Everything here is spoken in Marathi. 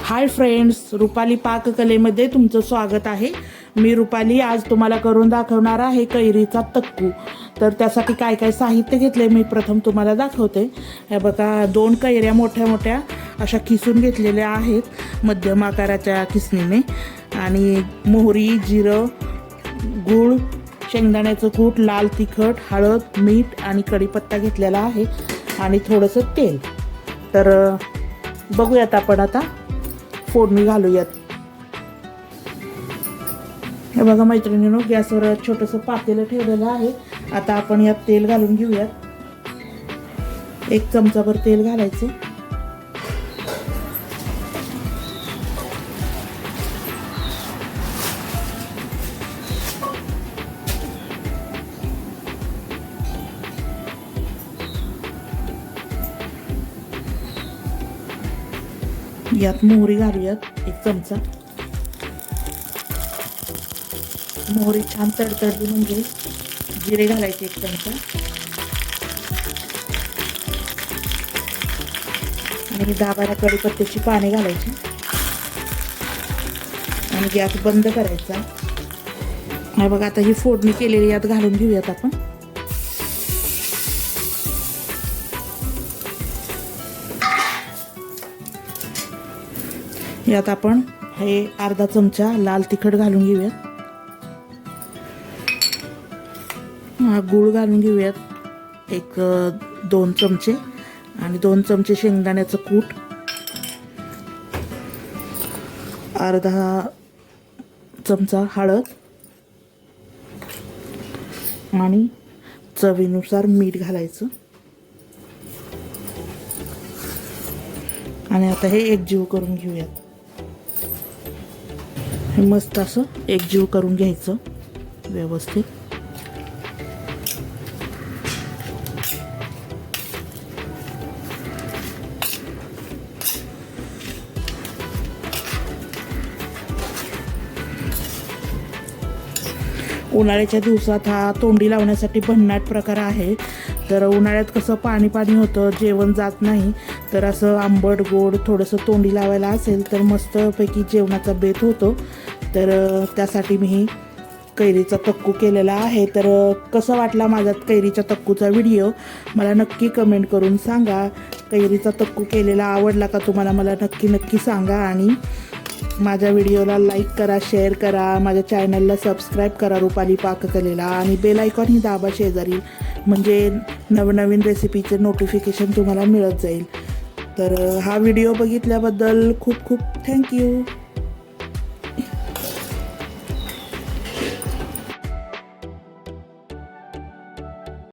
हाय फ्रेंड्स, रुपाली पाककलेमध्ये तुमचं स्वागत आहे। मी रुपाली आज तुम्हाला करून दाखवणार आहे कैरीचा तक्कू। तर त्यासाठी काय काय साहित्य घेतले मी प्रथम तुम्हाला दाखवते। हे बघा, 2 कैऱ्या मोठ्या मोठ्या अशा किसून घेतलेल्या आहेत मध्यम आकाराच्या किसणीने, आणि मोहरी, जिरं, गूळ, शेंगदाण्याचं कूट, लाल तिखट, हळद, मीठ आणि कढीपत्ता घेतलेला आहे आणि थोडंसं तेल। तर बघूयात आपण आता फोडणी घालूयात। हे बघा मैत्रिणींनो, गॅसवर छोटंसं पातेलं ठेवलेलं आहे। आता आपण यात तेल घालून घेऊयात। 1 चमचाभर तेल घालायचे। यात मोहरी घालूयात 1 चमचा। मोहरी छान तडतडली म्हणजे जिरे घालायचे 1 चमचा, आणि 10-12 कढीपत्त्याची पाने घालायची आणि गॅस बंद करायचा। हे बघा, आता ही फोडणी केलेली यात घालून घेऊयात आपण। यात आपण हे अर्धा चमचा लाल तिखट घालून घेऊयात। गूळ घालून घेऊयात 1-2 चमचे, आणि 2 चमचे शेंगदाण्याचं कूट, अर्धा चमचा हळद आणि चवीनुसार मीठ घालायचं। आणि आता हे एकजीव करून घेऊयात। हे मस्त असं एकजीव करून घ्यायचं व्यवस्थित। उन्हाळ्याच्या दिवसात हा तोंडी लावण्यासाठी भन्नाट प्रकार आहे। तर उन्हाळ्यात कसं पाणी पाणी होतं, जेवण जात नाही, तर असं आंबट गोड थोडंसं तोंडी लावायला असेल तर मस्तपैकी जेवणाचा बेत होतो। तर त्यासाठी मी ही कैरीचा तक्कू केलेला आहे। तर कसा वाटला माझा कैरीच्या तक्कूचा व्हिडिओ मला नक्की कमेंट करून सांगा। कैरीचा तक्कू केलेला आवडला का तुम्हाला मला नक्की सांगा, आणि माझ्या व्हिडिओला लाईक करा, शेअर करा, माझ्या चॅनलला सबस्क्राईब करा रुपाली पाककलेला, आणि बेल आयकॉनही दाबा शेजारी, म्हणजे नवनवीन रेसिपीचे नोटिफिकेशन तुम्हाला मिळत जाईल। तर हा व्हिडिओ बघितल्याबद्दल खूप खूप थँक्यू।